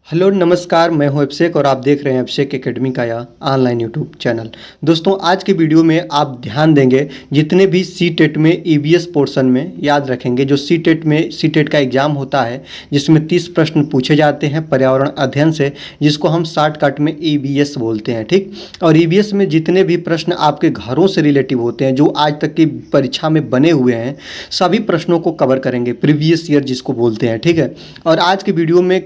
Hello नमस्कार, मैं हूं अभिषेक और आप देख रहे हैं अभिषेक एकेडमी का यह ऑनलाइन यूट्यूब चैनल। दोस्तों, आज के वीडियो में आप ध्यान देंगे जितने भी सीटेट में ईवीएस पोर्शन में याद रखेंगे। जो सीटेट का एग्ज़ाम होता है जिसमें 30 प्रश्न पूछे जाते हैं पर्यावरण अध्ययन से, जिसको हम शॉर्टकट में ईवीएस बोलते हैं। ठीक, और ईवीएस में जितने भी प्रश्न आपके घरों से रिलेटिव होते हैं, जो आज तक की परीक्षा में बने हुए हैं, सभी प्रश्नों को कवर करेंगे, प्रीवियस ईयर जिसको बोलते हैं। ठीक है, और आज की वीडियो में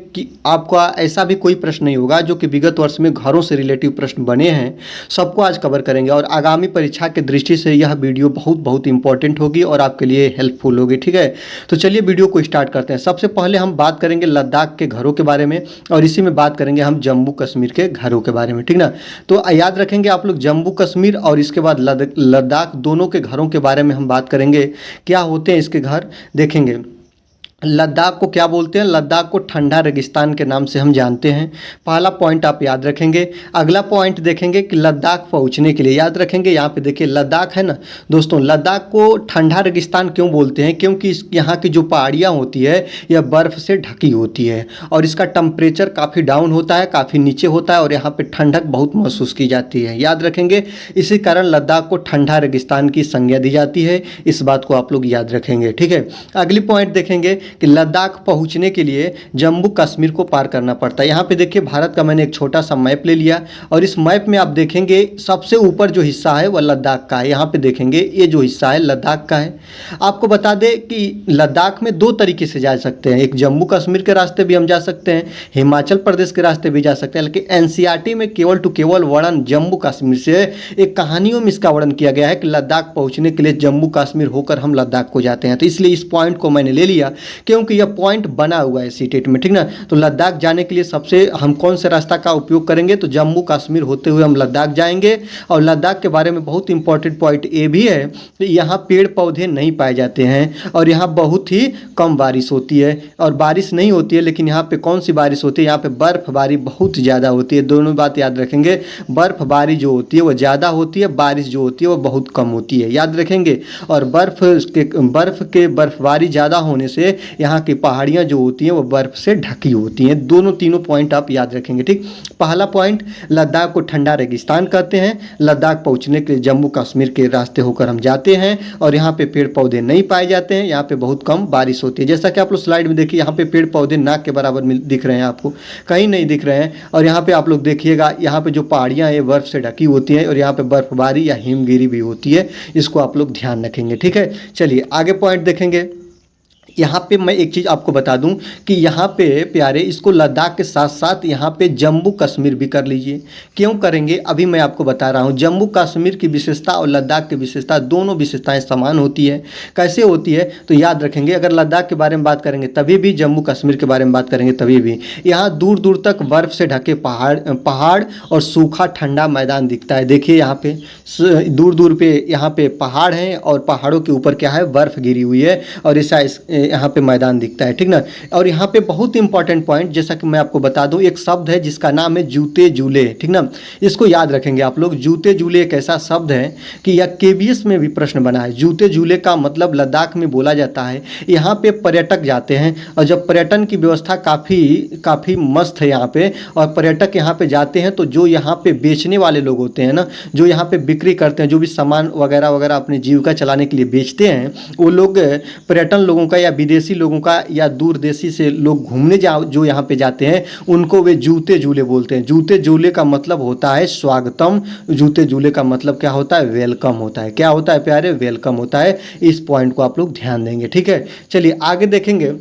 आपका ऐसा भी कोई प्रश्न नहीं होगा जो कि विगत वर्ष में घरों से रिलेटिव प्रश्न बने हैं, सबको आज कवर करेंगे। और आगामी परीक्षा की दृष्टि से यह वीडियो बहुत इंपॉर्टेंट होगी और आपके लिए हेल्पफुल होगी। ठीक है, तो चलिए वीडियो को स्टार्ट करते हैं। सबसे पहले हम बात करेंगे लद्दाख के घरों के बारे में और इसी में बात करेंगे हम जम्मू कश्मीर के घरों के बारे में। ठीक ना, तो याद रखेंगे आप लोग जम्मू कश्मीर और इसके बाद लद्दाख दोनों के घरों के बारे में हम बात करेंगे। क्या होते हैं इसके घर, देखेंगे। लद्दाख को क्या बोलते हैं? लद्दाख को ठंडा रेगिस्तान के नाम से हम जानते हैं। पहला पॉइंट आप याद रखेंगे। अगला पॉइंट देखेंगे कि लद्दाख पहुंचने के लिए याद रखेंगे, यहाँ पे देखिए लद्दाख है ना दोस्तों, लद्दाख को ठंडा रेगिस्तान क्यों बोलते हैं? क्योंकि यहाँ की जो पहाड़ियाँ होती है यह बर्फ़ से ढकी होती है और इसका टेम्परेचर काफ़ी डाउन होता है, काफ़ी नीचे होता है और यहाँ पर ठंडक बहुत महसूस की जाती है। याद रखेंगे, इसी कारण लद्दाख को ठंडा रेगिस्तान की संज्ञा दी जाती है। इस बात को आप लोग याद रखेंगे। ठीक है, अगली पॉइंट देखेंगे कि लद्दाख पहुंचने के लिए जम्मू कश्मीर को पार करना पड़ता है। यहाँ पे देखिए भारत का मैंने एक छोटा सा मैप ले लिया और इस मैप में आप देखेंगे सबसे ऊपर जो हिस्सा है वह लद्दाख का है। यहाँ पे देखेंगे ये जो हिस्सा है लद्दाख का है। आपको बता दें कि लद्दाख में दो तरीके से जा सकते हैं, एक जम्मू कश्मीर के रास्ते भी हम जा सकते हैं, हिमाचल प्रदेश के रास्ते भी जा सकते हैं, लेकिन एनसीईआरटी में केवल टू केवल वर्णन जम्मू कश्मीर से, एक कहानियों में इसका वर्णन किया गया है कि लद्दाख पहुँचने के लिए जम्मू कश्मीर होकर हम लद्दाख को जाते हैं। तो इसलिए इस पॉइंट को मैंने ले लिया क्योंकि यह पॉइंट बना हुआ है सीटेट में। ठीक ना, तो लद्दाख जाने के लिए सबसे हम कौन से रास्ता का उपयोग करेंगे? तो जम्मू कश्मीर होते हुए हम लद्दाख जाएंगे। और लद्दाख के बारे में बहुत इंपॉर्टेंट पॉइंट ये भी है कि यहाँ पेड़ पौधे नहीं पाए जाते हैं और यहाँ बहुत ही कम बारिश होती है, और बारिश नहीं होती है लेकिन यहाँ पे कौन सी बारिश होती है? यहाँ पे बर्फबारी बहुत ज़्यादा होती है। दोनों बात याद रखेंगे, बर्फबारी जो होती है वो ज़्यादा होती है, बारिश जो होती है वो बहुत कम होती है, याद रखेंगे। और बर्फबारी ज़्यादा होने से यहाँ की पहाड़ियाँ जो होती हैं वो बर्फ़ से ढकी होती हैं। तीनों पॉइंट आप याद रखेंगे। ठीक, पहला पॉइंट, लद्दाख को ठंडा रेगिस्तान कहते हैं। लद्दाख पहुँचने के लिए जम्मू कश्मीर के रास्ते होकर हम जाते हैं और यहाँ पे पेड़ पौधे नहीं पाए जाते हैं, यहाँ पे बहुत कम बारिश होती है। जैसा कि आप लोग स्लाइड में देखिए, यहाँ पे पेड़ पौधे नाक के बराबर दिख रहे हैं, आपको कहीं नहीं दिख रहे हैं। और यहाँ पे आप लोग देखिएगा, यहाँ पे जो पहाड़ियाँ हैं बर्फ़ से ढकी होती हैं और यहाँ पे बर्फबारी या हिमगिरी भी होती है। इसको आप लोग ध्यान रखेंगे। ठीक है, चलिए आगे पॉइंट देखेंगे। यहाँ पे मैं एक चीज़ आपको बता दूं कि यहाँ पे प्यारे, इसको लद्दाख के साथ साथ यहाँ पे जम्मू कश्मीर भी कर लीजिए। क्यों करेंगे अभी मैं आपको बता रहा हूँ। जम्मू कश्मीर की विशेषता और लद्दाख की विशेषता, दोनों विशेषताएं समान होती है। कैसे होती है? तो याद रखेंगे, अगर लद्दाख के बारे में बात करेंगे तभी भी, जम्मू कश्मीर के बारे में बात करेंगे तभी भी, यहाँ दूर दूर तक बर्फ़ से ढके पहाड़ और सूखा ठंडा मैदान दिखता है। देखिए यहाँ पे दूर दूर पे यहाँ पे पहाड़ हैं और पहाड़ों के ऊपर क्या है? बर्फ़ गिरी हुई है और ऐसा यहाँ पे मैदान दिखता है। ठीक ना, और यहाँ पे बहुत इंपॉर्टेंट पॉइंट, जैसा कि मैं आपको बता दूं, एक शब्द है जिसका नाम है जूते जूले। ठीक ना, इसको याद रखेंगे आप लोग। जूते जूले एक ऐसा शब्द है कि यह केबीएस में भी प्रश्न बना है। जूते जूले का मतलब लद्दाख में बोला जाता है। यहाँ पे पर्यटक जाते हैं और जब पर्यटन की व्यवस्था काफ़ी मस्त है यहाँ पे, और पर्यटक यहाँ पे जाते हैं तो जो यहाँ पे बेचने वाले लोग होते हैं ना, जो यहाँ पे बिक्री करते हैं, जो भी सामान वगैरह वगैरह अपनी जीविका चलाने के लिए बेचते हैं, वो लोग पर्यटन लोगों का या विदेशी लोगों का या दूर देशी से लोग घूमने जो यहाँ पे जाते हैं, उनको वे जूते जूले बोलते हैं। जूते जूले का मतलब होता है स्वागतम। जूते जूले का मतलब क्या होता है? वेलकम होता है। क्या होता है प्यारे? वेलकम होता है। इस पॉइंट को आप लोग ध्यान देंगे। ठीक है, चलिए आगे देखेंगे।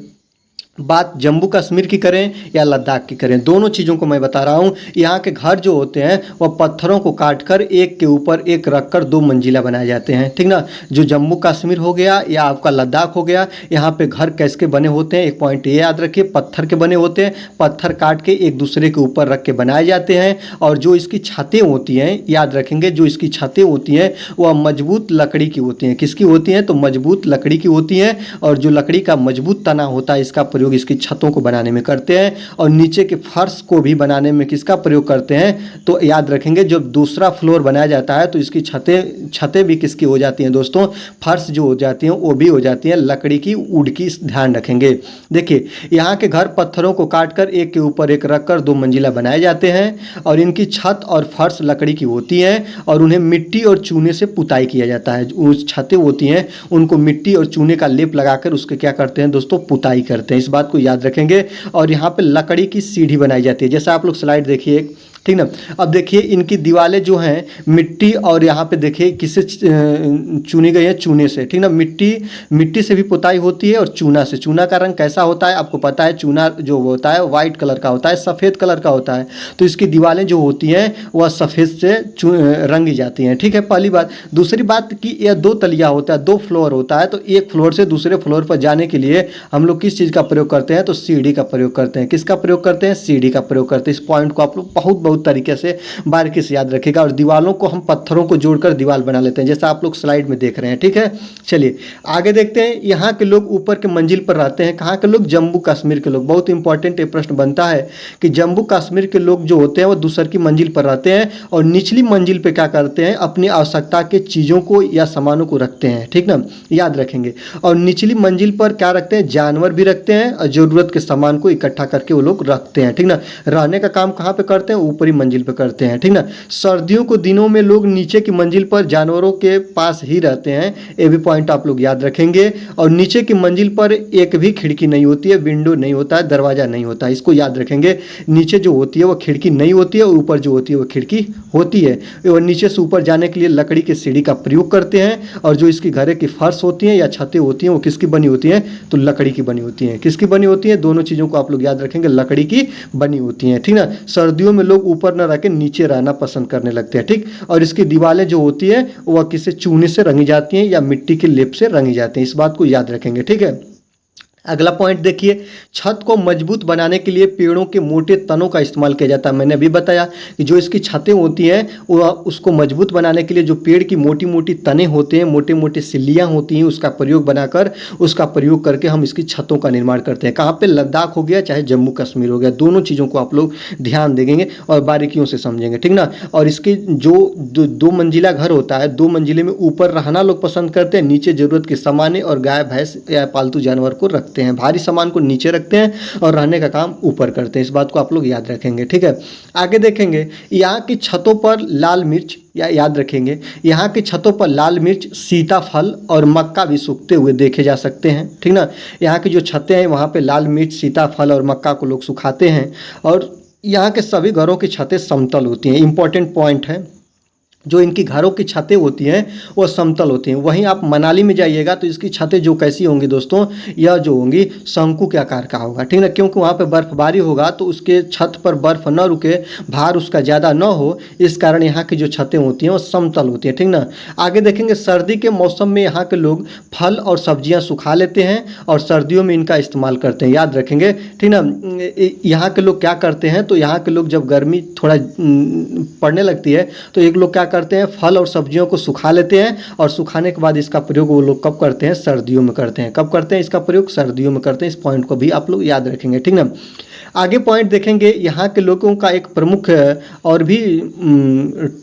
बात जम्मू कश्मीर की करें या लद्दाख की करें, दोनों चीज़ों को मैं बता रहा हूँ। यहाँ के घर जो होते हैं वह पत्थरों को काटकर एक के ऊपर एक रखकर 2 मंजिला बनाए जाते हैं। ठीक ना, जो जम्मू कश्मीर हो गया या आपका लद्दाख हो गया, यहाँ पे घर कैसे बने होते हैं? एक पॉइंट ये याद रखिए, पत्थर के बने होते हैं। पत्थर काट के एक दूसरे के ऊपर रख के बनाए जाते हैं और जो इसकी छतें होती हैं, याद रखेंगे, जो इसकी छतें होती हैं वह मजबूत लकड़ी की होती हैं। किसकी होती हैं? तो मजबूत लकड़ी की होती हैं। और जो लकड़ी का मजबूत तना होता है, इसका प्रयोग प्रयोग इसकी छतों को बनाने में करते हैं और नीचे के फर्श को भी बनाने में किसका प्रयोग करते हैं, तो याद रखेंगे जब दूसरा फ्लोर बनाया जाता है तो इसकी छतें भी किसकी हो जाती हैं दोस्तों, फर्श जो हो जाती हैं वो भी हो जाती हैं लकड़ी की, वुड की, ध्यान रखेंगे। देखिए यहाँ के घर पत्थरों को काटकर एक के ऊपर एक रखकर 2 मंजिला बनाए जाते हैं और इनकी छत और फर्श लकड़ी की होती हैं और उन्हें मिट्टी और चूने से पुताई किया जाता है। उस छतें होती हैं उनको मिट्टी और चूने का लेप लगाकर उसके क्या करते हैं दोस्तों, पुताई करते हैं, इस बात को याद रखेंगे। और यहाँ पे लकड़ी की सीढ़ी बनाई जाती है, जैसा आप लोग स्लाइड देखिए, ठीक ना। अब देखिए इनकी दीवारें जो हैं मिट्टी और यहाँ पे देखिए किससे चुनी गई है, चूने से, ठीक ना। मिट्टी से भी पुताई होती है और चूना से। चूना का रंग कैसा होता है आपको पता है, चूना जो होता है वाइट कलर का होता है, सफ़ेद कलर का होता है, तो इसकी दीवारें जो होती हैं वह सफ़ेद से रंगी जाती हैं, ठीक है, पहली बात। दूसरी बात कि यह 2 तलिया होता है, 2 फ्लोर होता है, तो एक फ्लोर से दूसरे फ्लोर पर जाने के लिए हम लोग किस चीज़ का प्रयोग करते हैं, तो सीढ़ी का प्रयोग करते हैं। किसका प्रयोग करते हैं, सीढ़ी का प्रयोग करते हैं। इस पॉइंट को आप लोग बहुत तरीके से बारीकी से याद रखिएगा। और दीवारों को हम पत्थरों को जोड़कर दीवार बना लेते हैं, जैसा आप लोग स्लाइड में देख रहे हैं, ठीक है। चलिए आगे देखते हैं। यहाँ के लोग ऊपर के मंजिल पर रहते हैं, कहाँ के लोग, जम्मू कश्मीर के लोग। बहुत इंपॉर्टेंट ये प्रश्न बनता है कि जम्मू कश्मीर के लोग जो होते हैं वो दूसर की मंजिल पर रहते हैं और निचली मंजिल पर क्या करते हैं, अपनी आवश्यकता के चीज़ों को या सामानों को रखते हैं, ठीक ना, याद रखेंगे। और निचली मंजिल पर क्या रखते हैं, जानवर भी रखते हैं और ज़रूरत के सामान को इकट्ठा करके वो लोग रखते हैं, ठीक ना। रहने का काम कहाँ पे करते हैं, ऊपरी मंजिल पे करते हैं, ठीक ना। सर्दियों को दिनों में लोग नीचे की मंजिल पर जानवरों के पास ही रहते हैं, ये भी पॉइंट आप लोग याद रखेंगे। और नीचे की मंजिल पर एक भी खिड़की नहीं होती है, विंडो नहीं होता है, दरवाजा नहीं होता है, इसको याद रखेंगे। नीचे जो होती है वो खिड़की नहीं होती है और ऊपर जो होती है वो खिड़की होती है। और नीचे से ऊपर जाने के लिए लकड़ी की सीढ़ी का प्रयोग करते हैं और जो इसकी घरे की फर्श होती हैं या छतें होती हैं वो किसकी बनी होती हैं, तो लकड़ी की बनी होती हैं। किसकी बनी होती है, दोनों चीज़ों को आप लोग याद रखेंगे, लकड़ी की बनी होती हैं, ठीक ना। सर्दियों में लोग ऊपर न रह के नीचे रहना पसंद करने लगते हैं, ठीक। और इसकी दीवारें जो होती है वह किसी चूने से रंगी जाती हैं या मिट्टी के लेप से रंगी जाती हैं, इस बात को याद रखेंगे, ठीक है। अगला पॉइंट देखिए, छत को मजबूत बनाने के लिए पेड़ों के मोटे तनों का इस्तेमाल किया जाता है। मैंने अभी बताया कि जो इसकी छतें होती हैं वो उसको मजबूत बनाने के लिए जो पेड़ की मोटी मोटी तने होते हैं, मोटे मोटे सिल्लियाँ होती हैं, उसका प्रयोग करके हम इसकी छतों का निर्माण करते हैं। कहाँ पे, लद्दाख हो गया चाहे जम्मू कश्मीर हो गया, दोनों चीज़ों को आप लोग ध्यान देंगे और बारीकियों से समझेंगे, ठीक ना। और इसके जो 2 मंजिला घर होता है, 2 मंजिले में ऊपर रहना लोग पसंद करते हैं, नीचे ज़रूरत के सामान और गाय भैंस या पालतू जानवर को रखते हैं। भारी सामान को नीचे रखते हैं और रहने का काम ऊपर करते हैं, इस बात को आप लोग याद रखेंगे, ठीक है। आगे देखेंगे, यहाँ की छतों पर लाल मिर्च, या याद रखेंगे यहाँ की छतों पर लाल मिर्च, सीताफल और मक्का भी सूखते हुए देखे जा सकते हैं, ठीक ना। यहाँ की जो छतें हैं वहाँ पे लाल मिर्च, सीताफल और मक्का को लोग सुखाते हैं और यहाँ के सभी घरों की छतें समतल होती हैं। इंपॉर्टेंट पॉइंट है, जो इनकी घरों की छतें होती हैं वो समतल होती हैं। वहीं आप मनाली में जाइएगा तो इसकी छतें जो कैसी होंगी दोस्तों, यह जो होंगी शंकु के आकार का होगा, ठीक ना, क्योंकि वहाँ पे बर्फबारी होगा तो उसके छत पर बर्फ न रुके, भार उसका ज़्यादा न हो, इस कारण यहाँ की जो छतें होती हैं वो समतल होती हैं, ठीक ना। आगे देखेंगे, सर्दी के मौसम में यहाँ के लोग फल और सब्जियाँ सुखा लेते हैं और सर्दियों में इनका इस्तेमाल करते हैं, याद रखेंगे, ठीक ना। यहाँ के लोग क्या करते हैं, तो यहाँ के लोग जब गर्मी थोड़ा पड़ने लगती है तो एक लोग क्या करते हैं, फल और सब्जियों को सुखा लेते हैं और सुखाने के बाद इसका प्रयोग वो लोग कब करते हैं, सर्दियों में करते हैं। कब करते हैं इसका प्रयोग, सर्दियों में करते हैं। इस पॉइंट को भी आप लोग याद रखेंगे, ठीक ना। आगे पॉइंट देखेंगे, यहाँ के लोगों का एक प्रमुख और भी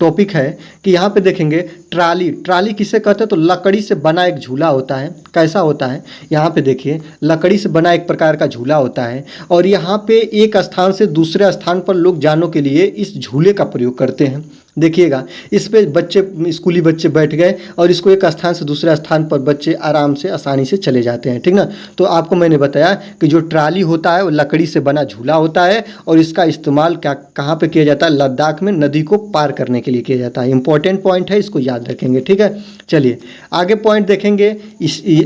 टॉपिक है कि यहाँ पे देखेंगे ट्राली किसे कहते हैं, तो लकड़ी से बना एक झूला होता है। कैसा होता है, यहाँ पे देखिए लकड़ी से बना एक प्रकार का झूला होता है और यहाँ पे एक स्थान से दूसरे स्थान पर लोग जाने के लिए इस झूले का प्रयोग करते हैं। देखिएगा, इस पे बच्चे, स्कूली बच्चे बैठ गए और इसको एक स्थान से दूसरे स्थान पर बच्चे आराम से आसानी से चले जाते हैं, ठीक ना। तो आपको मैंने बताया कि जो ट्राली होता है वो लकड़ी से बना झूला होता है और इसका इस्तेमाल कहाँ पे किया जाता है, लद्दाख में नदी को पार करने के लिए किया जाता है। इंपॉर्टेंट पॉइंट है, इसको याद रखेंगे, ठीक है। चलिए आगे पॉइंट देखेंगे।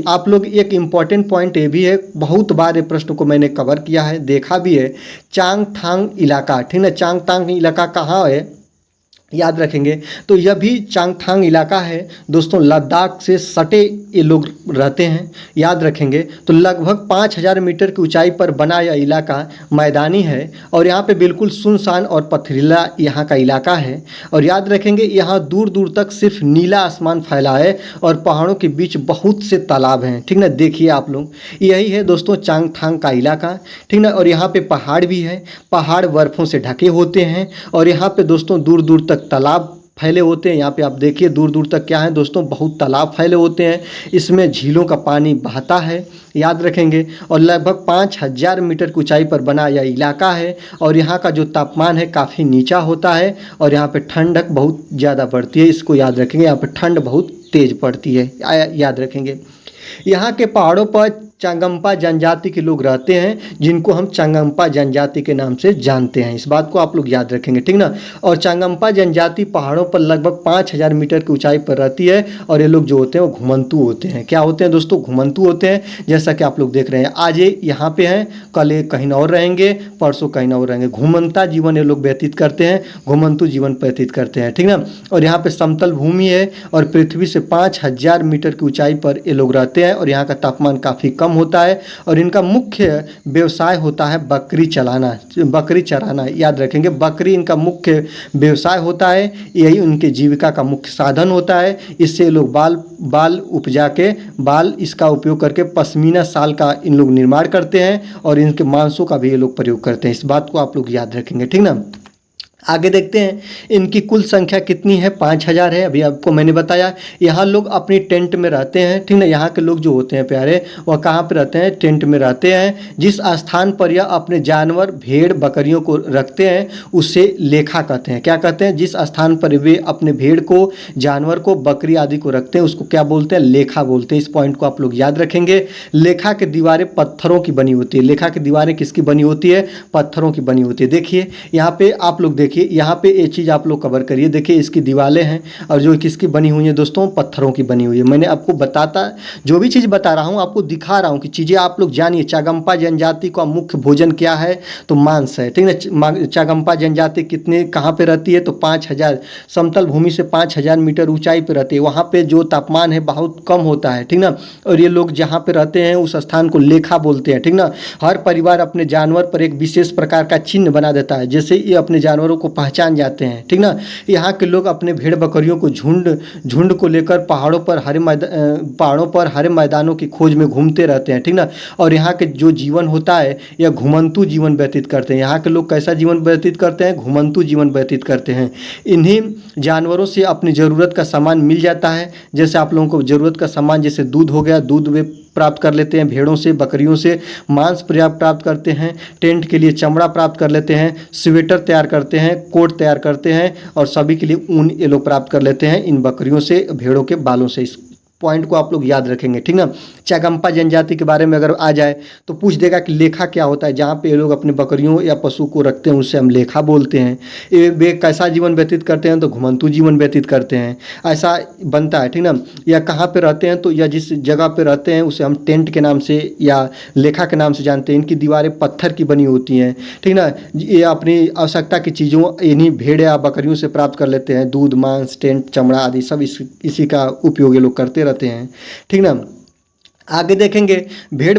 आप लोग एक इम्पॉर्टेंट पॉइंट ये भी है, बहुत बार ये प्रश्न को मैंने कवर किया है, देखा भी है, चांगथांग इलाका, ठीक है। चांगथांग इलाका कहाँ है, याद रखेंगे। तो यह भी चांगथांग इलाका है दोस्तों, लद्दाख से सटे ये लोग रहते हैं, याद रखेंगे। तो लगभग 5000 मीटर की ऊंचाई पर बना यह इलाका मैदानी है और यहाँ पे बिल्कुल सुनसान और पथरीला यहाँ का इलाका है। और याद रखेंगे यहाँ दूर दूर तक सिर्फ नीला आसमान फैला है और पहाड़ों के बीच बहुत से तालाब हैं, ठीक ना। देखिए आप लोग, यही है दोस्तों चांगथांग का इलाका, ठीक ना। और यहाँ पे पहाड़ भी है, पहाड़ बर्फ़ों से ढके होते हैं और यहाँ पे दोस्तों दूर दूर तक तालाब फैले होते हैं। यहाँ पे आप देखिए दूर दूर तक क्या है दोस्तों, बहुत तालाब फैले होते हैं। इसमें झीलों का पानी बहता है, याद रखेंगे। और लगभग 5000 मीटर की ऊंचाई पर बना यह इलाका है और यहाँ का जो तापमान है काफ़ी नीचा होता है और यहाँ पे ठंडक बहुत ज़्यादा पड़ती है, इसको याद रखेंगे। यहाँ पे ठंड बहुत तेज़ पड़ती है, याद रखेंगे। यहाँ के पहाड़ों पर चांगम्पा जनजाति के लोग रहते हैं, जिनको हम चांगम्पा जनजाति के नाम से जानते हैं, इस बात को आप लोग याद रखेंगे, ठीक ना। और चांगम्पा जनजाति पहाड़ों पर लगभग 5000 मीटर की ऊंचाई पर रहती है और ये लोग जो होते हैं वो घुमंतु होते हैं। क्या होते हैं दोस्तों? घुमंतु होते हैं, जैसा कि आप लोग देख रहे हैं। आज ये यहाँ पे हैं, कल ये कहीं और रहेंगे, परसों कहीं और रहेंगे। घुमंता जीवन ये लोग व्यतीत करते हैं, घुमंतु जीवन व्यतीत करते हैं, ठीक ना। और यहाँ पे समतल भूमि है और पृथ्वी से 5000 मीटर की ऊंचाई पर ये लोग रहते हैं और यहाँ का तापमान काफ़ी कम होता है और इनका मुख्य व्यवसाय होता है बकरी चराना, याद रखेंगे। बकरी इनका मुख्य व्यवसाय होता है, यही उनके जीविका का मुख्य साधन होता है। इससे लोग बाल उपजा के बाल इसका उपयोग करके पश्मीना शाल का इन लोग निर्माण करते हैं और इनके मांसों का भी ये लोग प्रयोग करते हैं, इस बात को आप लोग याद रखेंगे, ठीक ना। आगे देखते हैं इनकी कुल संख्या कितनी है। 5000 है, अभी आपको मैंने बताया। यहाँ लोग अपनी टेंट में रहते हैं, ठीक ना। यहाँ के लोग जो होते हैं प्यारे, वह कहाँ पे रहते हैं? टेंट में रहते हैं। जिस स्थान पर यह अपने जानवर भेड़ बकरियों को रखते हैं उसे लेखा कहते हैं। क्या कहते हैं? जिस स्थान पर वे अपने भेड़ को, जानवर को, बकरी आदि को रखते हैं उसको क्या बोलते हैं? लेखा बोलते हैं। इस पॉइंट को आप लोग याद रखेंगे। लेखा की दीवारें पत्थरों की बनी होती है। लेखा की दीवारें किसकी बनी होती है? पत्थरों की बनी होती है। देखिए यहाँ पे आप लोग देखिए, यहाँ पे ये चीज़ आप लोग कवर करिए। देखिए इसकी दीवारें हैं और जो किसकी बनी हुई है दोस्तों? पत्थरों की बनी हुई है। मैंने आपको जो भी चीज़ बता रहा हूँ आपको दिखा रहा हूँ कि चीज़ें आप लोग जानिए। चागम्पा जनजाति का मुख्य भोजन क्या है? तो मांस है, ठीक ना। चागम्पा जनजाति कहाँ पे रहती है? तो 5000 समतल भूमि से 5000 मीटर ऊंचाई पे रहती है। वहाँ पे जो तापमान है बहुत कम होता है, ठीक ना। और ये लोग जहाँ पे रहते हैं उस स्थान को लेखा बोलते हैं, ठीक ना। हर परिवार अपने जानवर पर एक विशेष प्रकार का चिन्ह बना देता है, जैसे ये अपने जानवरों को पहचान जाते हैं, ठीक ना। यहाँ के लोग अपने भेड़ बकरियों को झुंड को लेकर पहाड़ों पर हरे मैदानों की खोज में घूमते रहते हैं, ठीक ना। और यहाँ के जो जीवन होता है यह घुमंतु जीवन व्यतीत करते हैं। यहाँ के लोग कैसा जीवन व्यतीत करते हैं? घुमंतु जीवन व्यतीत करते हैं। इन्हीं जानवरों से अपनी ज़रूरत का सामान मिल जाता है। जैसे आप लोगों को ज़रूरत का सामान जैसे दूध हो गया, दूध वे प्राप्त कर लेते हैं भेड़ों से, बकरियों से। मांस प्राप्त करते हैं, टेंट के लिए चमड़ा प्राप्त कर लेते हैं, स्वेटर तैयार करते हैं, कोट तैयार करते हैं और सभी के लिए ऊन ये लोग प्राप्त कर लेते हैं इन बकरियों से, भेड़ों के बालों से। इस पॉइंट को आप लोग याद रखेंगे, ठीक ना। चागम्पा जनजाति के बारे में अगर आ जाए तो पूछ देगा कि लेखा क्या होता है। जहाँ पे ये लोग अपने बकरियों या पशु को रखते हैं उसे हम लेखा बोलते हैं। वे कैसा जीवन व्यतीत करते हैं? तो घुमंतु जीवन व्यतीत करते हैं, ऐसा बनता है, ठीक ना। या कहाँ पे रहते हैं? तो या जिस जगह पे रहते हैं उसे हम टेंट के नाम से या लेखा के नाम से जानते हैं। इनकी दीवारें पत्थर की बनी होती हैं, ठीक ना। ये अपनी आवश्यकता की चीज़ों इन्हीं भेड़ या बकरियों से प्राप्त कर लेते हैं। दूध, मांस, टेंट, चमड़ा आदि सब इसी का उपयोग ये लोग करते रहते हैं, ठीक ना। आगे देखेंगे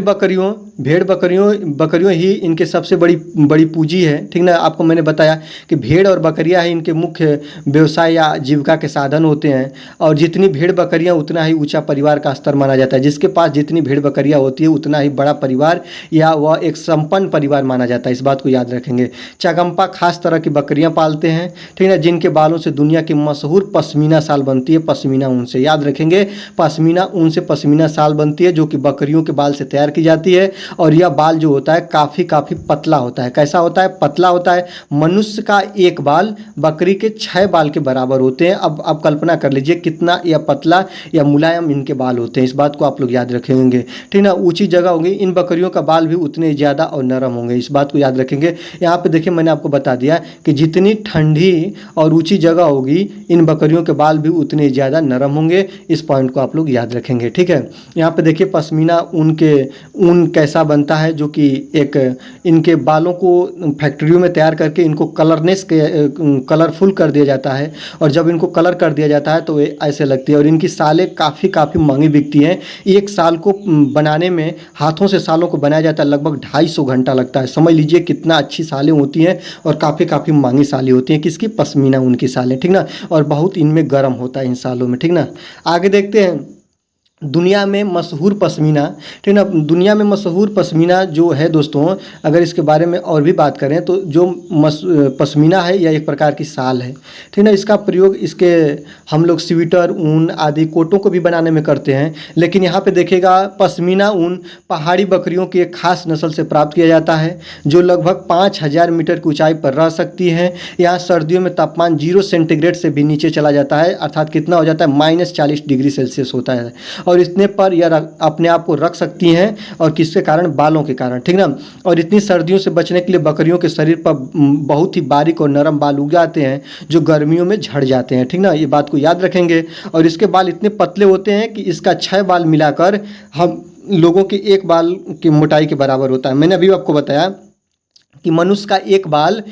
बकरियों ही इनके सबसे बड़ी पूंजी है, ठीक ना। आपको मैंने बताया कि भेड़ और बकरियां ही इनके मुख्य व्यवसाय या जीविका के साधन होते हैं। और जितनी भेड़ बकरियां उतना ही ऊंचा परिवार का स्तर माना जाता है। जिसके पास जितनी भेड़ बकरियां होती है उतना ही बड़ा परिवार या वह एक संपन्न परिवार माना जाता है, इस बात को याद रखेंगे। चागम्पा खास तरह की बकरियाँ पालते हैं, ठीक ना, जिनके बालों से दुनिया की मशहूर पश्मीना शाल बनती है। पश्मीना ऊन से, याद रखेंगे, पश्मीना ऊन से पश्मीना शाल बनती है जो कि बकरियों के बाल से तैयार की जाती है। और यह बाल जो होता है काफ़ी पतला होता है। कैसा होता है? पतला होता है। मनुष्य का एक बाल बकरी के 6 बाल के बराबर होते हैं। अब आप कल्पना कर लीजिए कितना या पतला या मुलायम इनके बाल होते हैं, इस बात को आप लोग याद रखेंगे, ठीक ना। ऊंची जगह होगी, इन बकरियों का बाल भी उतने ज़्यादा और नरम होंगे, इस बात को याद रखेंगे। यहाँ पे देखिए मैंने आपको बता दिया कि जितनी ठंडी और ऊंची जगह होगी इन बकरियों के बाल भी उतने ज़्यादा नरम होंगे। इस पॉइंट को आप लोग याद रखेंगे, ठीक है। यहाँ पे देखिए पश्मीना ऊन कैसा रेशा बनता है जो कि एक इनके बालों को फैक्ट्रियों में तैयार करके इनको कलरफुल कर दिया जाता है, और जब इनको कलर कर दिया जाता है तो ये ऐसे लगती है। और इनकी सालें काफ़ी महंगी बिकती हैं। एक साल को बनाने में, हाथों से सालों को बनाया जाता है, लगभग 250 घंटा लगता है। समझ लीजिए कितना अच्छी सालें होती हैं, और काफ़ी महंगी सालें होती हैं। किसकी? पश्मीना ऊन की सालें, ठीक ना। और बहुत इनमें गर्म होता है इन सालों में, ठीक ना। आगे देखते हैं दुनिया में मशहूर पश्मीना, ठीक ना। दुनिया में मशहूर पश्मीना जो है दोस्तों, अगर इसके बारे में और भी बात करें तो जो पश्मीना है यह एक प्रकार की साल है, ठीक ना। इसका प्रयोग इसके हम लोग स्वेटर, ऊन आदि कोटों को भी बनाने में करते हैं। लेकिन यहाँ पे देखिएगा पश्मीना ऊन पहाड़ी बकरियों की एक खास नस्ल से प्राप्त किया जाता है, जो लगभग 5000 मीटर की ऊंचाई पर रह सकती है। यहाँ सर्दियों में तापमान 0 सेंटीग्रेड से भी नीचे चला जाता है, अर्थात कितना हो जाता है? -40 डिग्री सेल्सियस होता है। और इतने पर यह अपने आप को रख सकती हैं, और किसके कारण? बालों के कारण, ठीक ना। और इतनी सर्दियों से बचने के लिए बकरियों के शरीर पर बहुत ही बारीक और नरम बाल उग जाते हैं, जो गर्मियों में झड़ जाते हैं, ठीक ना। ये बात को याद रखेंगे। और इसके बाल इतने पतले होते हैं कि इसका 6 बाल मिलाकर हम लोगों के एक बाल की मोटाई के बराबर होता है। मैंने अभी आपको बताया कि मनुष्य का एक बाल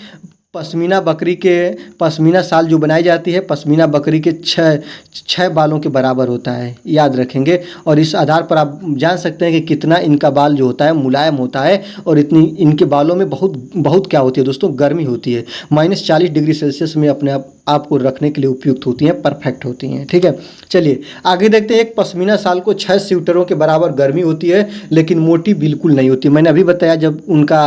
पश्मीना साल जो बनाई जाती है, पश्मीना बकरी के छः बालों के बराबर होता है, याद रखेंगे। और इस आधार पर आप जान सकते हैं कि कितना इनका बाल जो होता है मुलायम होता है, और इतनी इनके बालों में बहुत क्या होती है दोस्तों? गर्मी होती है। -40 डिग्री सेल्सियस में अपने आप को रखने के लिए उपयुक्त होती हैं, परफेक्ट होती हैं, ठीक है। चलिए आगे देखते हैं। एक पश्मीना साल को 6 स्वेटरों के बराबर गर्मी होती है, लेकिन मोटी बिल्कुल नहीं होती। मैंने अभी बताया जब उनका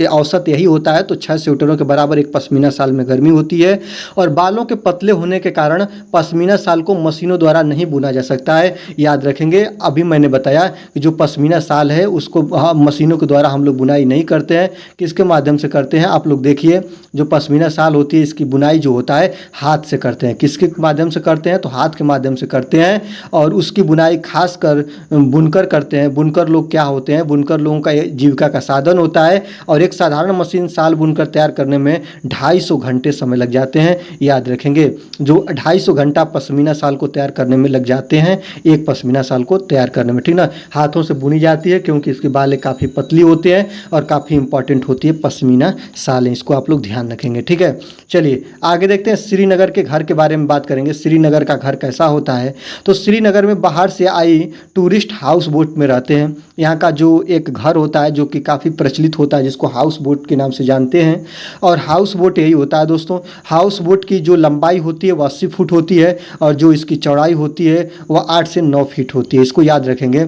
औसत यही होता है, तो 6 स्वेटरों के बराबर एक पश्मीना साल में गर्मी होती है। और बालों के पतले होने के कारण पश्मीना साल को मशीनों द्वारा नहीं बुना जा सकता है, याद रखेंगे। अभी मैंने बताया कि जो पश्मीना साल है उसको मशीनों के द्वारा हम लोग बुनाई नहीं करते हैं। किसके माध्यम से करते हैं? आप लोग देखिए, जो पश्मीना साल होती है इसकी बुनाई जो होता है हाथ से करते हैं। किसके माध्यम से करते हैं? तो हाथ के माध्यम से करते हैं। और उसकी बुनाई खासकर बुनकर करते हैं। बुनकर लोग क्या होते हैं? बुनकर लोगों का जीविका का साधन होता है। और एक साधारण मशीन साल बुनकर तैयार करने में 250 घंटे समय लग जाते हैं, याद रखेंगे। जो 250 घंटा पश्मीना साल को तैयार करने में लग जाते हैं, एक पश्मीना साल को तैयार करने में, ठीक ना। हाथों से बुनी जाती है क्योंकि इसकी बालें काफ़ी पतली होती हैं और काफ़ी इंपॉर्टेंट होती है पश्मीना सालें। इसको आप लोग ध्यान रखेंगे, ठीक है। चलिए आगे देखते हैं। श्रीनगर के घर के बारे में बात करेंगे। श्रीनगर का घर कैसा होता है? तो श्रीनगर में बाहर से आई टूरिस्ट हाउस बोट में रहते हैं। यहाँ का जो एक घर होता है जो कि काफ़ी प्रचलित होता है, जिसको हाउस बोट के नाम से जानते हैं। और हाउस बोट यही होता है दोस्तों। हाउस बोट की जो लंबाई होती है वह 80 फुट होती है, और जो इसकी चौड़ाई होती है वह 8 से 9 फीट होती है। इसको याद रखेंगे।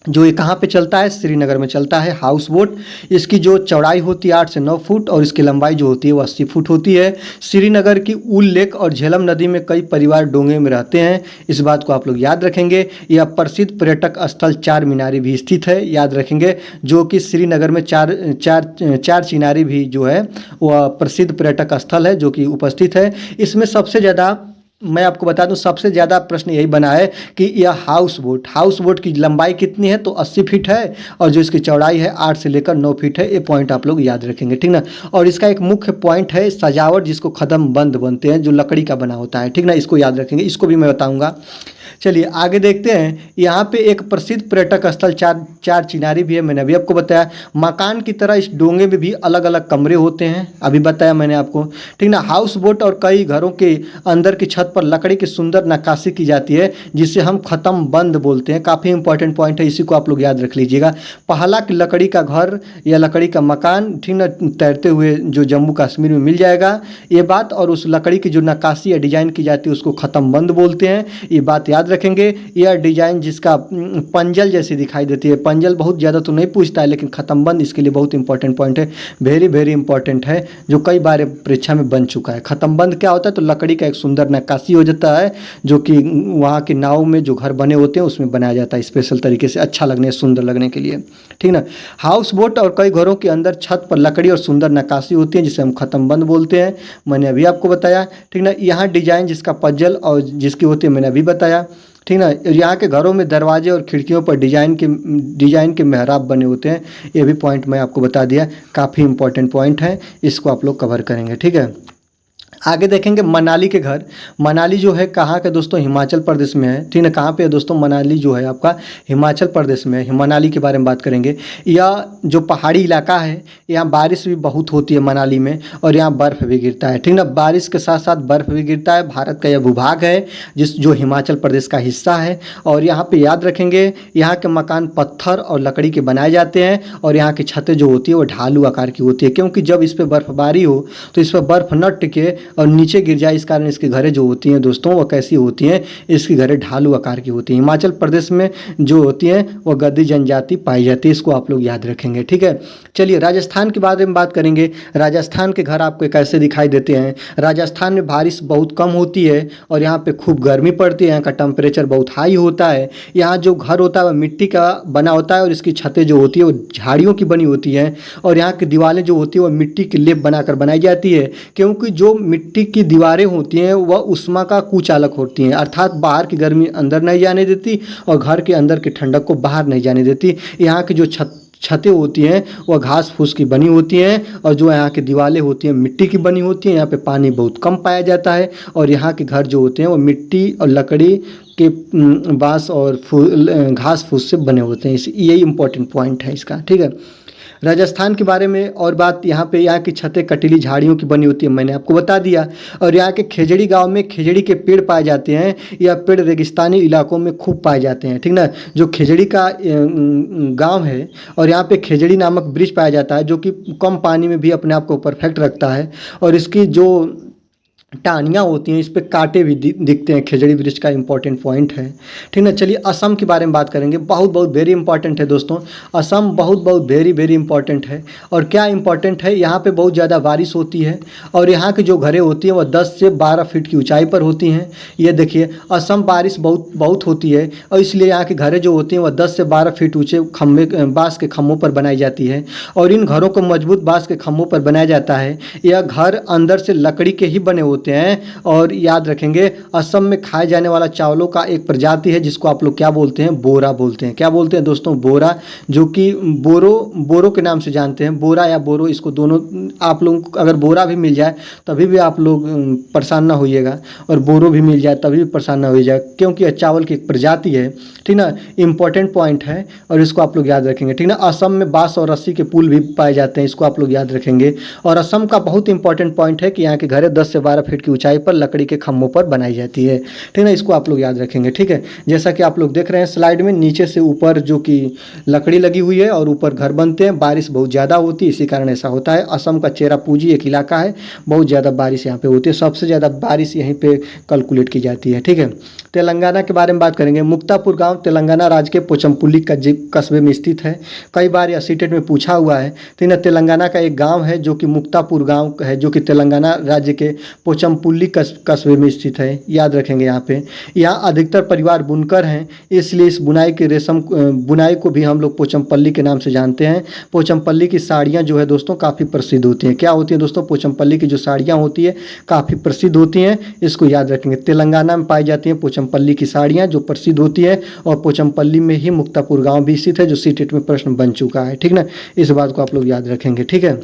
जो ये कहाँ पे चलता है? श्रीनगर में चलता है हाउस बोट। इसकी जो चौड़ाई होती है 8 से 9 फुट, और इसकी लंबाई जो होती है वो 80 फुट होती है। श्रीनगर की उल लेक और झेलम नदी में कई परिवार डोंगे में रहते हैं, इस बात को आप लोग याद रखेंगे। यह प्रसिद्ध पर्यटक स्थल चार मीनारी भी स्थित है, याद रखेंगे। जो कि श्रीनगर में चार चिनारी भी जो है वह प्रसिद्ध पर्यटक स्थल है जो कि उपस्थित है। इसमें सबसे ज़्यादा मैं आपको बता दूं, सबसे ज़्यादा प्रश्न यही बना है कि यह हाउस बोट की लंबाई कितनी है? तो 80 फीट है, और जो इसकी चौड़ाई है 8 से लेकर 9 फीट है। ये पॉइंट आप लोग याद रखेंगे, ठीक ना। और इसका एक मुख्य पॉइंट है सजावट, जिसको कदम बंद बनते हैं, जो लकड़ी का बना होता है, ठीक ना। इसको याद रखेंगे, इसको भी मैं बताऊँगा। चलिए आगे देखते हैं। यहाँ पे एक प्रसिद्ध पर्यटक स्थल चार चिनारी भी है, मैंने अभी आपको बताया। मकान की तरह इस डोंगे में भी अलग अलग कमरे होते हैं, अभी बताया मैंने आपको, ठीक ना। हाउस बोट और कई घरों के अंदर की छत पर लकड़ी की सुंदर नक्काशी की जाती है, जिसे हम खत्म बंद बोलते हैं। काफ़ी इंपॉर्टेंट पॉइंट है, इसी को आप लोग याद रख लीजिएगा। पहला कि लकड़ी का घर या लकड़ी का मकान, ठीक ना, तैरते हुए जो जम्मू कश्मीर में मिल जाएगा ये बात। और उस लकड़ी की जो नक्काशी या डिजाइन की जाती है उसको खत्म बंद बोलते हैं, ये बात याद रखेंगे। यह डिजाइन जिसका पंजल जैसी दिखाई देती है, पंजल बहुत ज़्यादा तो नहीं पूछता है, लेकिन खत्म बंद इसके लिए बहुत इंपॉर्टेंट पॉइंट है, वेरी इंपॉर्टेंट है, जो कई बार परीक्षा में बन चुका है। खत्म बंद क्या होता है? तो लकड़ी का एक सुंदर नक्काशी हो जाता है, जो कि वहाँ के नाव में जो घर बने होते हैं उसमें बनाया जाता है, स्पेशल तरीके से अच्छा लगने, सुंदर लगने के लिए, ठीक ना। हाउस बोट और कई घरों के अंदर छत पर लकड़ी और सुंदर नक्काशी होती है, जिसे हम खत्म बंद बोलते हैं, मैंने अभी आपको बताया, ठीक ना। यहाँ डिजाइन जिसका पजल और जिसकी होती है मैंने अभी बताया, ठीक ना। यहाँ के घरों में दरवाजे और खिड़कियों पर डिजाइन के मेहराब बने होते हैं, ये भी पॉइंट मैं आपको बता दिया। काफ़ी इंपॉर्टेंट पॉइंट है, इसको आप लोग कवर करेंगे, ठीक है। आगे देखेंगे मनाली के घर। मनाली जो है कहाँ के दोस्तों, हिमाचल प्रदेश में है, ठीक है। कहाँ पे है दोस्तों, मनाली जो है आपका हिमाचल प्रदेश में है। मनाली के बारे में बात करेंगे। यह जो पहाड़ी इलाका है, यहाँ बारिश भी बहुत होती है मनाली में, और यहाँ बर्फ़ भी गिरता है, ठीक ना। बारिश के साथ साथ बर्फ़ भी गिरता है। भारत का यह भूभाग है जो हिमाचल प्रदेश का हिस्सा है। और यहाँ पर याद रखेंगे, यहाँ के मकान पत्थर और लकड़ी के बनाए जाते हैं, और यहाँ की छतें जो होती है वो ढालू आकार की होती है, क्योंकि जब इस पर बर्फबारी हो तो इस पर बर्फ़ न टिके और नीचे गिर जाए, इस कारण इसकी घरें जो होती हैं दोस्तों वो कैसी होती हैं, इसकी घरें ढालू आकार की होती हैं। हिमाचल प्रदेश में जो होती हैं वो गद्दी जनजाति पाई जाती है, इसको आप लोग याद रखेंगे, ठीक है। चलिए राजस्थान के बारे में बात करेंगे। राजस्थान के घर आपको कैसे दिखाई देते हैं। राजस्थान में बारिश बहुत कम होती है और यहाँ पे खूब गर्मी पड़ती है, यहाँ का टेम्परेचर बहुत हाई होता है। यहाँ जो घर होता है वह मिट्टी का बना होता है और इसकी छतें जो होती है वो झाड़ियों की बनी होती हैं, और यहाँ की दीवारें जो होती है वो मिट्टी की लेप बनाकर बनाई जाती है, क्योंकि जो मिट्टी की दीवारें होती हैं वह उष्मा का कुचालक होती हैं, अर्थात बाहर की गर्मी अंदर नहीं जाने देती और घर के अंदर की ठंडक को बाहर नहीं जाने देती। यहाँ की जो छतें होती हैं वह घास फूस की बनी होती हैं, और जो यहाँ की दीवारें होती हैं मिट्टी की बनी होती हैं। यहाँ पे पानी बहुत कम पाया जाता है, और यहाँ के घर जो होते हैं वो मिट्टी और लकड़ी के बांस और घास फूस से बने होते हैं। यही इंपॉर्टेंट पॉइंट है इसका, ठीक है। राजस्थान के बारे में और बात, यहाँ की छतें कटीली झाड़ियों की बनी होती है, मैंने आपको बता दिया। और यहाँ के खेजड़ी गांव में खेजड़ी के पेड़ पाए जाते हैं। यह पेड़ रेगिस्तानी इलाकों में खूब पाए जाते हैं, ठीक ना। जो खेजड़ी का गांव है, और यहाँ पे खेजड़ी नामक वृक्ष पाया जाता है, जो कि कम पानी में भी अपने आप को परफेक्ट रखता है, और इसकी जो टहनियाँ होती हैं इस पे कांटे भी दिखते हैं। खेजड़ी वृक्ष का इंपॉर्टेंट पॉइंट है, ठीक ना। चलिए असम के बारे में बात करेंगे। बहुत बहुत वेरी इंपॉर्टेंट है दोस्तों, असम बहुत बहुत वेरी वेरी इंपॉर्टेंट है। और क्या इंपॉर्टेंट है, यहाँ पे बहुत ज़्यादा बारिश होती है, और यहाँ की जो घरें होती हैं वह 10 से 12 फीट की ऊंचाई पर होती हैं। ये देखिए, असम बारिश बहुत बहुत होती है, और इसलिए यहाँ की घरें जो होती हैं वह 10 से 12 फीट ऊँचे बाँस के खम्भों पर बनाई जाती है, और इन घरों को मजबूत बाँस के खम्भों पर बनाया जाता है। यह घर अंदर से लकड़ी के ही बने होते हैं। और याद रखेंगे, असम में खाए जाने वाला चावलों का एक प्रजाति है जिसको आप लोग क्या बोलते हैं, बोरा बोलते हैं। क्या बोलते हैं दोस्तों, बोरा, जो कि बोरो के नाम से जानते हैं। बोरा या बोरो, इसको दोनों आप लोग, अगर बोरा भी मिल जाए तभी भी आप लोग परेशान ना होइएगा, और बोरो भी मिल जाए तभी भी परेशान ना होइएगा, क्योंकि यह चावल की एक प्रजाति है, ठीक ना। इंपॉर्टेंट पॉइंट है और इसको आप लोग याद रखेंगे, ठीक ना। असम में बांस और रस्सी के पुल भी पाए जाते हैं, इसको आप लोग याद रखेंगे। और असम का बहुत इंपॉर्टेंट पॉइंट है कि यहाँ के घरें 10 से 12 फीट की ऊंचाई पर लकड़ी के खम्भों पर बनाई जाती है, ठीक ना। इसको आप लोग याद रखेंगे, ठीक है। जैसा कि आप लोग देख रहे हैं स्लाइड में, नीचे से ऊपर जो कि लकड़ी लगी हुई है और ऊपर घर बनते हैं। बारिश बहुत ज़्यादा होती है, इसी कारण ऐसा होता है। असम का चेरापूंजी एक इलाका है, बहुत ज़्यादा बारिश यहाँ पे होती है, सबसे ज़्यादा बारिश यहीं पे कैलकुलेट की जाती है, ठीक है। तेलंगाना के बारे में बात करेंगे। मुक्तापुर गांव तेलंगाना राज्य के पोचमपल्ली कस्बे में स्थित है। कई बार यह सीटेट में पूछा हुआ है। तो तेलंगाना का एक गांव है जो कि मुक्तापुर गांव है, जो कि तेलंगाना राज्य के पोचमपल्ली कस्बे में स्थित है, याद रखेंगे। यहाँ अधिकतर परिवार बुनकर हैं, इसलिए इस बुनाई के बुनाई को भी हम लोग पोचमपल्ली के नाम से जानते हैं। पोचमपल्ली की साड़ियाँ जो है दोस्तों काफ़ी प्रसिद्ध होती हैं। क्या होती है दोस्तों, पोचमपल्ली की जो साड़ियाँ होती है काफ़ी प्रसिद्ध होती हैं, इसको याद रखेंगे। तेलंगाना में पाई जाती हैं पोचमपल्ली की साड़ियाँ जो प्रसिद्ध होती है, और पोचमपल्ली में ही मुक्तापुर गांव भी स्थित है, जो सीटेट में प्रश्न बन चुका है, ठीक ना। इस बात को आप लोग याद रखेंगे, ठीक है।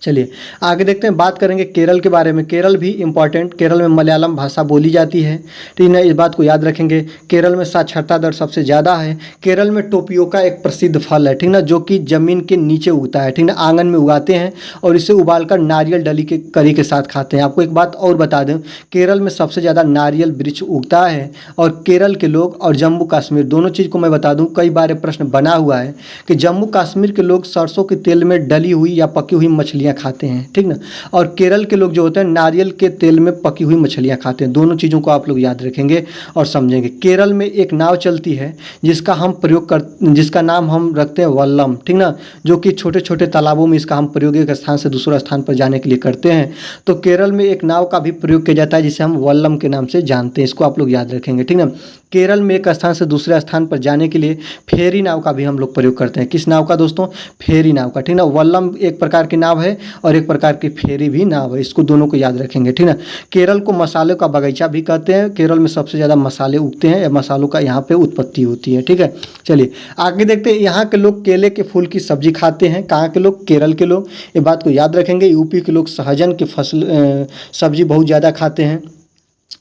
चलिए आगे देखते हैं, बात करेंगे केरल के बारे में। केरल भी इम्पॉर्टेंट, केरल में मलयालम भाषा बोली जाती है, ठीक है। इस बात को याद रखेंगे। केरल में साक्षरता दर सबसे ज़्यादा है। केरल में टोपियोका एक प्रसिद्ध फल है, ठीक ना, जो कि ज़मीन के नीचे उगता है, ठीक ना। आंगन में उगाते हैं और इसे उबालकर नारियल डली के करी के साथ खाते हैं। आपको एक बात और बता दें, केरल में सबसे ज़्यादा नारियल वृक्ष उगता है, और केरल के लोग और जम्मू कश्मीर, दोनों चीज़ को मैं बता दूँ, कई बार प्रश्न बना हुआ है कि जम्मू कश्मीर के लोग सरसों के तेल में डली हुई या पकी हुई मछलियाँ खाते हैं, ठीक ना। और केरल के लोग जो होते हैं नारियल के तेल में पकी हुई मछलियाँ खाते हैं। दोनों चीज़ों को आप लोग याद रखेंगे और समझेंगे। केरल में एक नाव चलती है जिसका नाम हम रखते हैं वल्लम, ठीक ना, जो कि छोटे छोटे तालाबों में इसका हम प्रयोग एक स्थान से दूसरा स्थान पर जाने के लिए करते हैं। तो केरल में एक नाव का भी प्रयोग किया जाता है जिसे हम वल्लम के नाम से जानते हैं, इसको आप लोग याद रखेंगे, ठीक ना। केरल में एक स्थान से दूसरे स्थान पर जाने के लिए फेरी नाव का भी हम लोग प्रयोग करते हैं। किस नाव का दोस्तों, फेरी नाव का, ठीक ना। वल्लम एक प्रकार की नाव है आवे और एक प्रकार की फेरी भी ना आवे, इसको दोनों को याद रखेंगे, ठीक ना। केरल को मसालों का बगीचा भी कहते हैं, केरल में सबसे ज़्यादा मसाले उगते हैं, मसालों का यहाँ पे उत्पत्ति होती है, ठीक है। चलिए आगे देखते हैं, यहाँ के लोग केले के फूल की सब्जी खाते हैं, कहाँ के लोग? केरल के लोग, ये बात को याद रखेंगे। यूपी के लोग सहजन की फसल सब्जी बहुत ज़्यादा खाते हैं,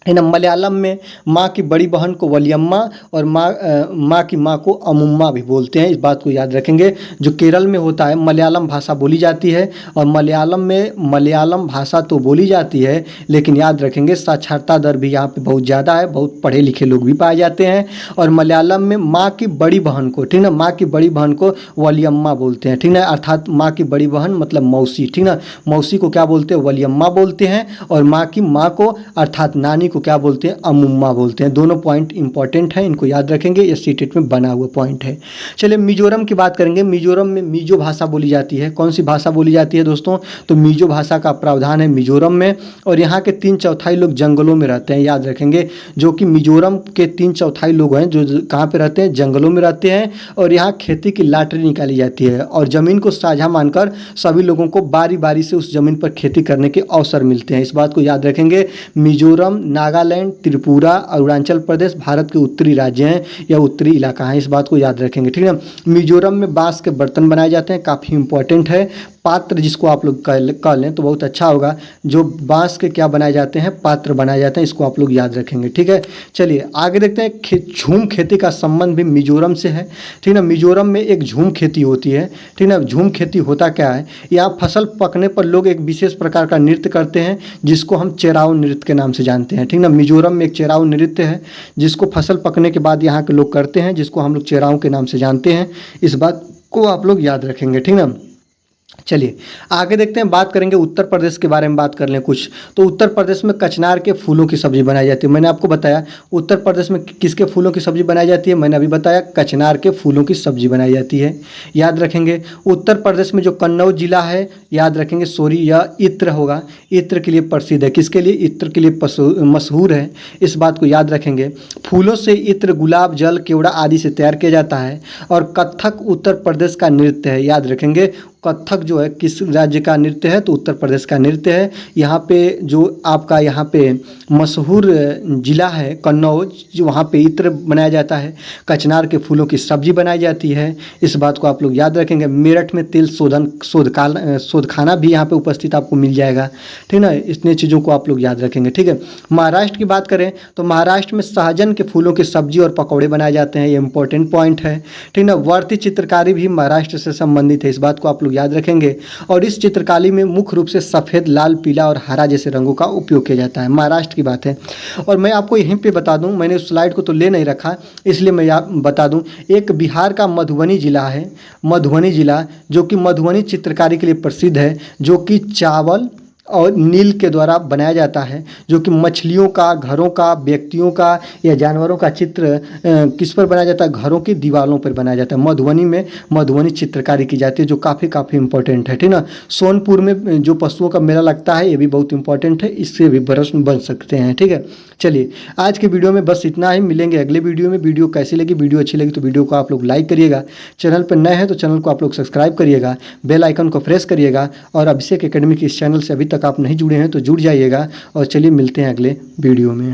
है ना। मलयालम में माँ की बड़ी बहन को वलियम्मा और माँ की माँ को अमुम्मा भी बोलते हैं, इस बात को याद रखेंगे। जो केरल में होता है मलयालम भाषा बोली जाती है, और मलयालम में मलयालम भाषा तो बोली जाती है, लेकिन याद रखेंगे साक्षरता दर भी यहाँ पे बहुत ज़्यादा है, बहुत पढ़े लिखे लोग भी पाए जाते हैं। और मलयालम में माँ की बड़ी बहन को, ठीक ना, माँ की बड़ी बहन को वलियम्मा बोलते हैं, ठीक ना, अर्थात माँ की बड़ी बहन मतलब मौसी, ठीक ना। मौसी को क्या बोलते हैं? वलियम्मा बोलते हैं। और माँ की माँ को अर्थात नानी को क्या बोलते हैं? अमुम्मा बोलते हैं। दोनों पॉइंट इंपॉर्टेंट हैं, इनको याद रखेंगे, ये सीटेट में बना हुआ पॉइंट है। चलिए मिजोरम की बात करेंगे। मिजोरम में मिजो भाषा बोली जाती है। कौन सी भाषा बोली जाती है दोस्तों? तो मिजो भाषा का प्रावधान है मिजोरम में। और यहाँ के 3/4 लोग जंगलों में रहते हैं, याद रखेंगे। जो कि मिजोरम के 3/4 लोग हैं जो कहाँ पे रहते हैं? जंगलों में रहते हैं। और यहाँ खेती की लॉटरी निकाली जाती है, और ज़मीन को साझा मानकर सभी लोगों को बारी बारी से उस ज़मीन पर खेती करने के अवसर मिलते हैं, इस बात को याद रखेंगे। मिजोरम, नागालैंड, त्रिपुरा, अरुणाचल प्रदेश भारत के उत्तरी राज्य हैं या उत्तरी इलाका है, इस बात को याद रखेंगे, ठीक है। मिजोरम में बांस के बर्तन बनाए जाते हैं, काफ़ी इंपॉर्टेंट है। पात्र जिसको आप लोग कह लें तो बहुत अच्छा होगा। जो बांस के क्या बनाए जाते हैं? पात्र बनाए जाते हैं, इसको आप लोग याद रखेंगे, ठीक है। चलिए आगे देखते हैं। झूम खेती का संबंध भी मिजोरम से है, ठीक ना। मिजोरम में एक झूम खेती होती है, ठीक ना। झूम खेती होता क्या है? यहाँ फसल पकने पर लोग एक विशेष प्रकार का नृत्य करते हैं, जिसको हम चेराव नृत्य के नाम से जानते हैं, ठीक ना। मिजोरम में एक चेराव नृत्य है, जिसको फसल पकने के बाद यहाँ के लोग करते हैं, जिसको हम लोग चेराव के नाम से जानते हैं, इस बात को आप लोग याद रखेंगे, ठीक ना। चलिए आगे देखते हैं, बात करेंगे उत्तर प्रदेश के बारे में, बात कर लें कुछ। तो उत्तर प्रदेश में कचनार के फूलों की सब्जी बनाई जाती है। मैंने आपको बताया उत्तर प्रदेश में किसके फूलों की सब्जी बनाई जाती है? मैंने अभी बताया कचनार के फूलों की सब्जी बनाई जाती है, याद रखेंगे। उत्तर प्रदेश में जो कन्नौज जिला है, याद रखेंगे, सॉरी यह इत्र होगा, इत्र के लिए प्रसिद्ध है। किसके लिए? इत्र के लिए मशहूर है, इस बात को याद रखेंगे। फूलों से इत्र, गुलाब जल, केवड़ा आदि से तैयार किया जाता है। और कथक उत्तर प्रदेश का नृत्य है, याद रखेंगे। कथक जो है किस राज्य का नृत्य है? तो उत्तर प्रदेश का नृत्य है। यहाँ पे जो आपका यहाँ पे मशहूर जिला है कन्नौज, जो वहाँ पे इत्र बनाया जाता है, कचनार के फूलों की सब्जी बनाई जाती है, इस बात को आप लोग याद रखेंगे। मेरठ में तेल शोधखाना भी यहाँ पे उपस्थित आपको मिल जाएगा, ठीक ना। इतने चीज़ों को आप लोग याद रखेंगे, ठीक है। महाराष्ट्र की बात करें तो महाराष्ट्र में सहजन के फूलों की सब्जी और पकौड़े बनाए जाते हैं, ये इंपॉर्टेंट पॉइंट है, ठीक ना। वर्ती चित्रकारी भी महाराष्ट्र से संबंधित है, इस बात को आप लोग याद रखेंगे। और इस चित्रकारी में मुख्य रूप से सफ़ेद, लाल, पीला और हरा जैसे रंगों का उपयोग किया जाता है। महाराष्ट्र की बात है। और मैं आपको यहीं पे बता दूं, मैंने उस स्लाइड को तो ले नहीं रखा, इसलिए मैं बता दूं, एक बिहार का मधुबनी जिला है, मधुबनी जिला, जो कि मधुबनी चित्रकारी के लिए प्रसिद्ध है, जो कि चावल और नील के द्वारा बनाया जाता है, जो कि मछलियों का, घरों का, व्यक्तियों का या जानवरों का चित्र किस पर बनाया जाता है? घरों की दीवारों पर बनाया जाता है। मधुबनी में मधुबनी चित्रकारी की जाती है, जो काफ़ी इंपॉर्टेंट है, ठीक ना। सोनपुर में जो पशुओं का मेला लगता है, ये भी बहुत इंपॉर्टेंट है, इससे भी प्रश्न बन सकते हैं, ठीक है। चलिए आज के वीडियो में बस इतना ही, मिलेंगे अगले वीडियो में। वीडियो कैसी लगी? वीडियो अच्छी लगी तो वीडियो को आप लोग लाइक करिएगा, चैनल पर नए हैं तो चैनल को आप लोग सब्सक्राइब करिएगा, बेल आइकन को प्रेस करिएगा। और अभिषेक एकेडमी के इस चैनल से अभी तक आप नहीं जुड़े हैं तो जुड़ जाइएगा। और चलिए मिलते हैं अगले वीडियो में।